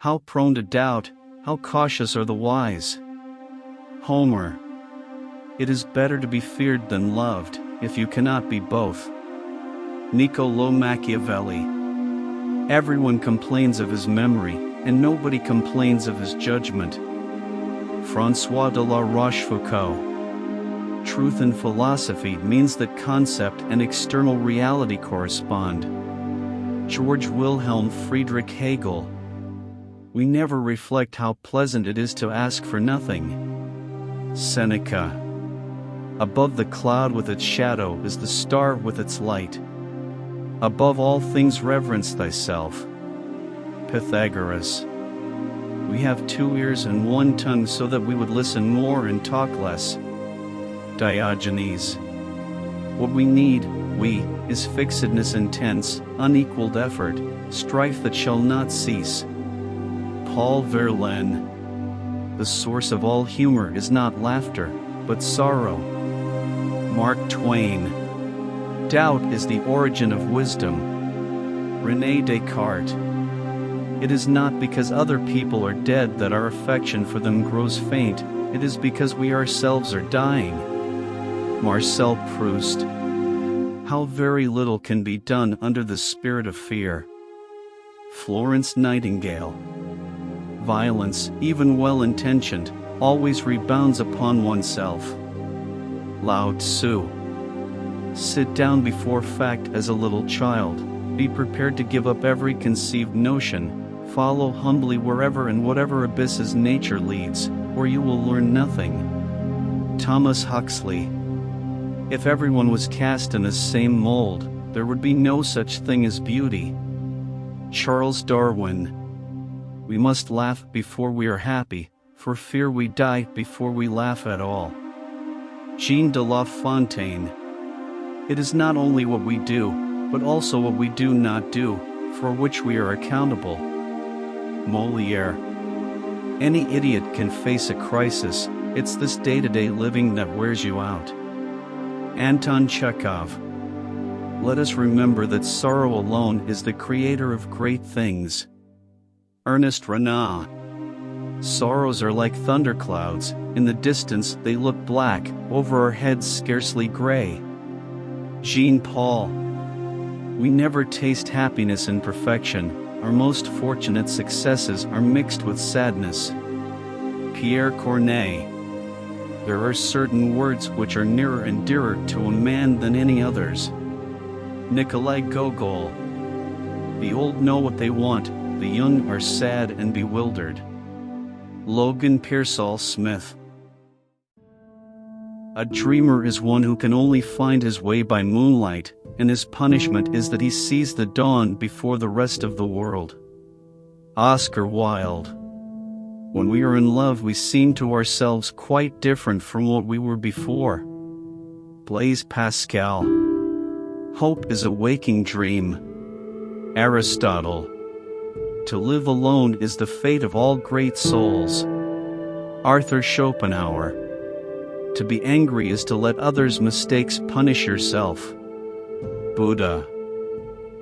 How prone to doubt, how cautious are the wise. Homer. It is better to be feared than loved, if you cannot be both. Niccolò Machiavelli. Everyone complains of his memory, and nobody complains of his judgment. François de la Rochefoucauld. Truth in philosophy means that concept and external reality correspond. George Wilhelm Friedrich Hegel. We never reflect how pleasant it is to ask for nothing. Seneca. Above the cloud with its shadow is the star with its light. Above all things reverence thyself. Pythagoras. We have 2 ears and 1 tongue so that we would listen more and talk less. Diogenes. What we need, is fixedness intense, unequaled effort, strife that shall not cease. Paul Verlaine. The source of all humor is not laughter, but sorrow. Mark Twain. Doubt is the origin of wisdom. René Descartes. It is not because other people are dead that our affection for them grows faint, it is because we ourselves are dying. Marcel Proust. How very little can be done under the spirit of fear. Florence Nightingale. Violence, even well-intentioned, always rebounds upon oneself. Lao Tzu. Sit down before fact as a little child, be prepared to give up every conceived notion, follow humbly wherever and whatever abysses nature leads, or you will learn nothing. Thomas Huxley. If everyone was cast in the same mold, there would be no such thing as beauty. Charles Darwin. We must laugh before we are happy, for fear we die before we laugh at all. Jean de La Fontaine. It is not only what we do, but also what we do not do, for which we are accountable. Molière. Any idiot can face a crisis, it's this day-to-day living that wears you out. Anton Chekhov. Let us remember that sorrow alone is the creator of great things. Ernest Renan. Sorrows are like thunderclouds, in the distance they look black, over our heads scarcely gray. Jean-Paul. We never taste happiness in perfection, our most fortunate successes are mixed with sadness. Pierre Corneille. There are certain words which are nearer and dearer to a man than any others. Nikolai Gogol. The old know what they want, the young are sad and bewildered. Logan Pearsall Smith. A dreamer is one who can only find his way by moonlight, and his punishment is that he sees the dawn before the rest of the world. Oscar Wilde. When we are in love we seem to ourselves quite different from what we were before. Blaise Pascal. Hope is a waking dream. Aristotle. To live alone is the fate of all great souls. Arthur Schopenhauer. To be angry is to let others' mistakes punish yourself. Buddha.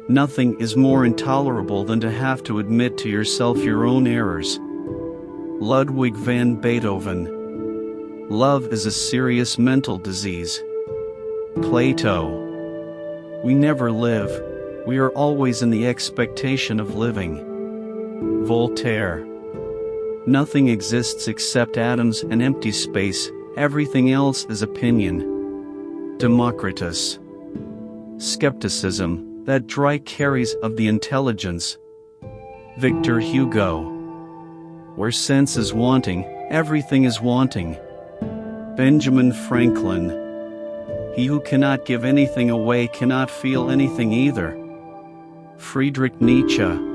Nothing is more intolerable than to have to admit to yourself your own errors. Ludwig van Beethoven. Love is a serious mental disease. Plato. We never live, we are always in the expectation of living. Voltaire. Nothing exists except atoms and empty space, everything else is opinion. Democritus. Skepticism, that dry carries of the intelligence. Victor Hugo. Where sense is wanting, everything is wanting. Benjamin Franklin. He who cannot give anything away cannot feel anything either. Friedrich Nietzsche.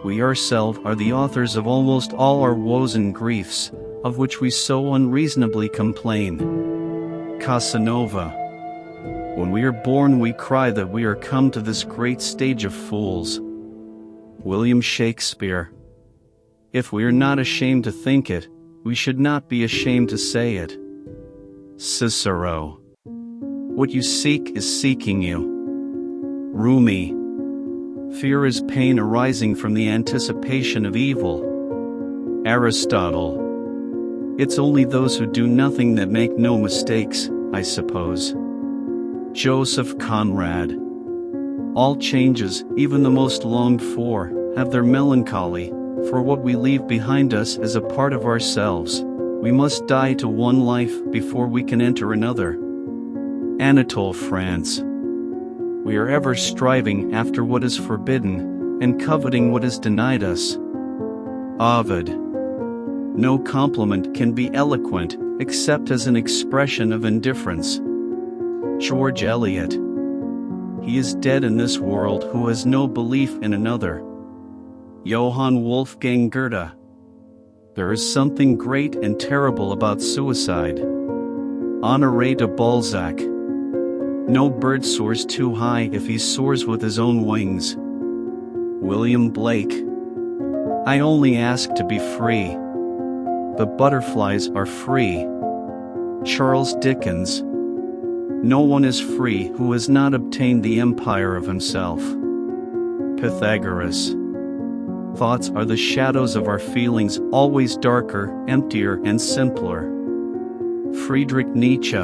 We ourselves are the authors of almost all our woes and griefs, of which we so unreasonably complain. Casanova. When we are born we cry that we are come to this great stage of fools. William Shakespeare. If we are not ashamed to think it, we should not be ashamed to say it. Cicero. What you seek is seeking you. Rumi. Fear is pain arising from the anticipation of evil. Aristotle. It's only those who do nothing that make no mistakes, I suppose. Joseph Conrad. All changes, even the most longed for, have their melancholy, for what we leave behind us is a part of ourselves. We must die to one life before we can enter another. Anatole France. We are ever striving after what is forbidden, and coveting what is denied us. Ovid. No compliment can be eloquent, except as an expression of indifference. George Eliot. He is dead in this world who has no belief in another. Johann Wolfgang Goethe. There is something great and terrible about suicide. Honoré de Balzac. No bird soars too high if he soars with his own wings. William Blake. I only ask to be free. But butterflies are free. Charles Dickens. No one is free who has not obtained the empire of himself. Pythagoras. Thoughts are the shadows of our feelings, always darker, emptier, and simpler. Friedrich Nietzsche.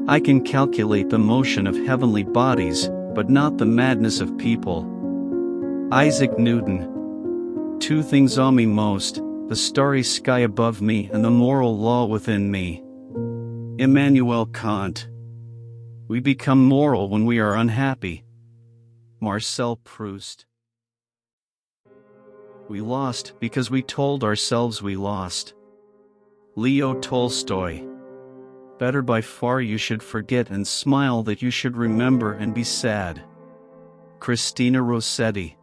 I can calculate the motion of heavenly bodies, but not the madness of people. Isaac Newton. Two things awe me most, the starry sky above me and the moral law within me. Immanuel Kant. We become moral when we are unhappy. Marcel Proust. We lost because we told ourselves we lost. Leo Tolstoy. Better by far you should forget and smile that you should remember and be sad. Christina Rossetti.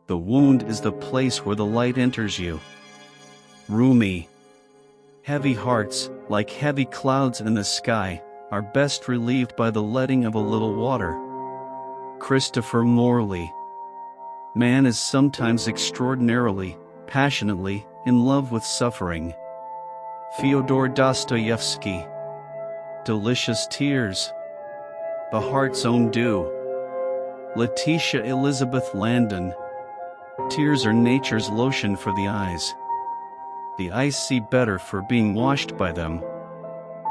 The wound is the place where the light enters you. Rumi. Heavy hearts, like heavy clouds in the sky, are best relieved by the letting of a little water. Christopher Morley. Man is sometimes extraordinarily, passionately, in love with suffering. Fyodor Dostoevsky. Delicious tears. The heart's own dew. Letitia Elizabeth Landon. Tears are nature's lotion for the eyes. The eyes see better for being washed by them.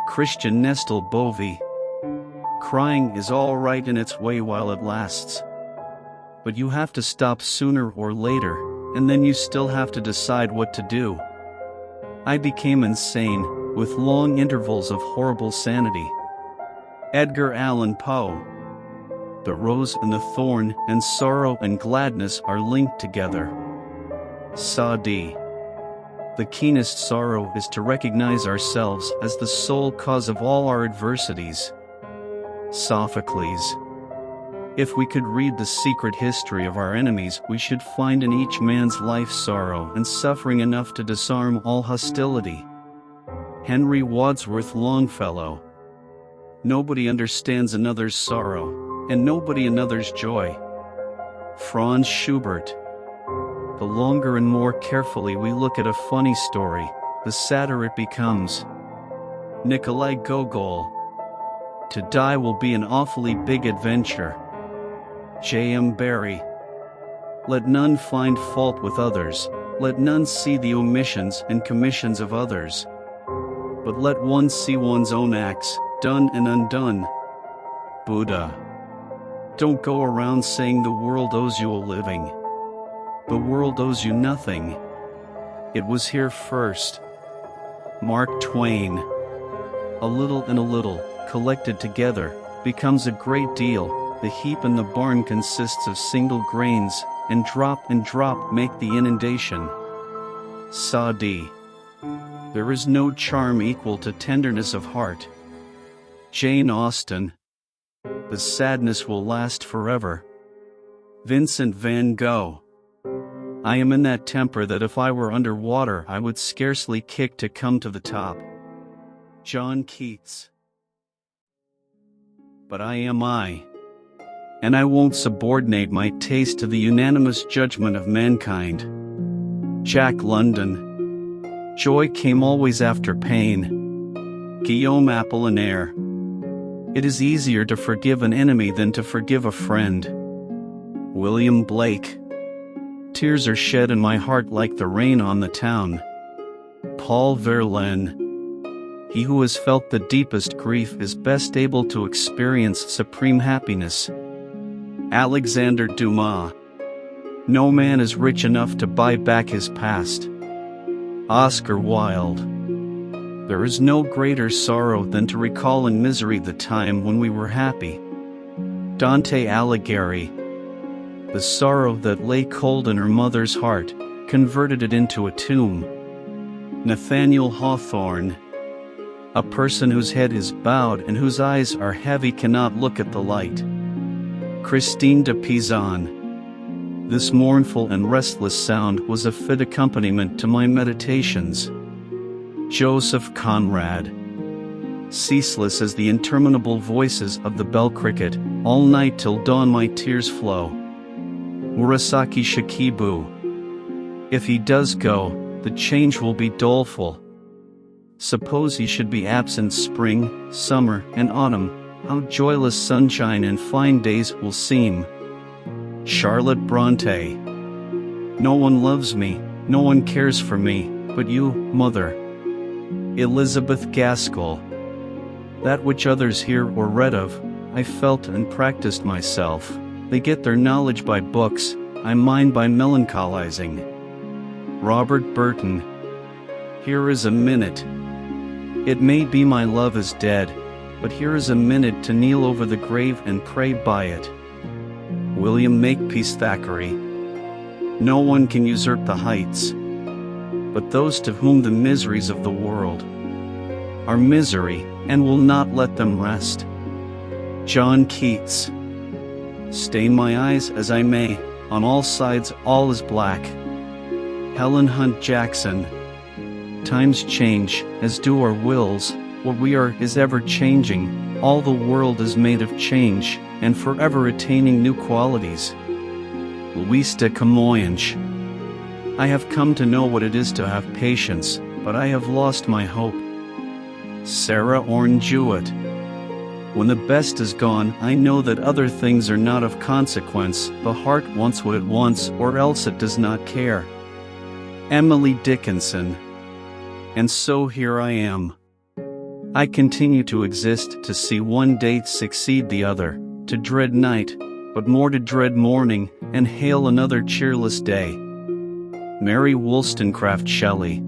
Christian Nestle Bovey. Crying is all right in its way while it lasts. But you have to stop sooner or later, and then you still have to decide what to do. I became insane, with long intervals of horrible sanity. Edgar Allan Poe. The rose and the thorn, and sorrow and gladness are linked together. Sadi. The keenest sorrow is to recognize ourselves as the sole cause of all our adversities. Sophocles. If we could read the secret history of our enemies, we should find in each man's life sorrow and suffering enough to disarm all hostility. Henry Wadsworth Longfellow. Nobody understands another's sorrow, and nobody another's joy. Franz Schubert. The longer and more carefully we look at a funny story, the sadder it becomes. Nikolai Gogol. To die will be an awfully big adventure. J.M. Barrie. Let none find fault with others, let none see the omissions and commissions of others. But let one see one's own acts, done and undone. Buddha. Don't go around saying the world owes you a living. The world owes you nothing. It was here first. Mark Twain. A little and a little, collected together, becomes a great deal. The heap in the barn consists of single grains, and drop make the inundation. Sadi. There is no charm equal to tenderness of heart. Jane Austen. The sadness will last forever. Vincent van Gogh. I am in that temper that if I were under water I would scarcely kick to come to the top. John Keats. But I am I. And I won't subordinate my taste to the unanimous judgment of mankind. Jack London. Joy came always after pain. Guillaume Apollinaire. It is easier to forgive an enemy than to forgive a friend. William Blake. Tears are shed in my heart like the rain on the town. Paul Verlaine. He who has felt the deepest grief is best able to experience supreme happiness. Alexander Dumas. No man is rich enough to buy back his past. Oscar Wilde. There is no greater sorrow than to recall in misery the time when we were happy. Dante Alighieri. The sorrow that lay cold in her mother's heart converted it into a tomb. Nathaniel Hawthorne. A person whose head is bowed and whose eyes are heavy cannot look at the light. Christine de Pizan. This mournful and restless sound was a fit accompaniment to my meditations. Joseph Conrad. Ceaseless as the interminable voices of the bell cricket, all night till dawn my tears flow. Murasaki Shikibu. If he does go, the change will be doleful. Suppose he should be absent spring, summer, and autumn, how joyless sunshine and fine days will seem. Charlotte Bronte. No one loves me, no one cares for me, but you, mother. Elizabeth Gaskell. That which others hear or read of, I felt and practiced myself. They get their knowledge by books, I mine by melancholizing. Robert Burton. Here is a minute. It may be my love is dead, but here is a minute to kneel over the grave and pray by it. William Makepeace Thackeray. No one can usurp the heights, but those to whom the miseries of the world are misery, and will not let them rest. John Keats. Stain my eyes as I may, on all sides all is black. Helen Hunt Jackson. Times change, as do our wills, what we are is ever changing, all the world is made of change, and forever attaining new qualities. Louis de Camoens. I have come to know what it is to have patience, but I have lost my hope. Sarah Orne Jewett. When the best is gone, I know that other things are not of consequence, the heart wants what it wants, or else it does not care. Emily Dickinson. And so here I am. I continue to exist to see one day succeed the other, to dread night, but more to dread morning, and hail another cheerless day. Mary Wollstonecraft Shelley.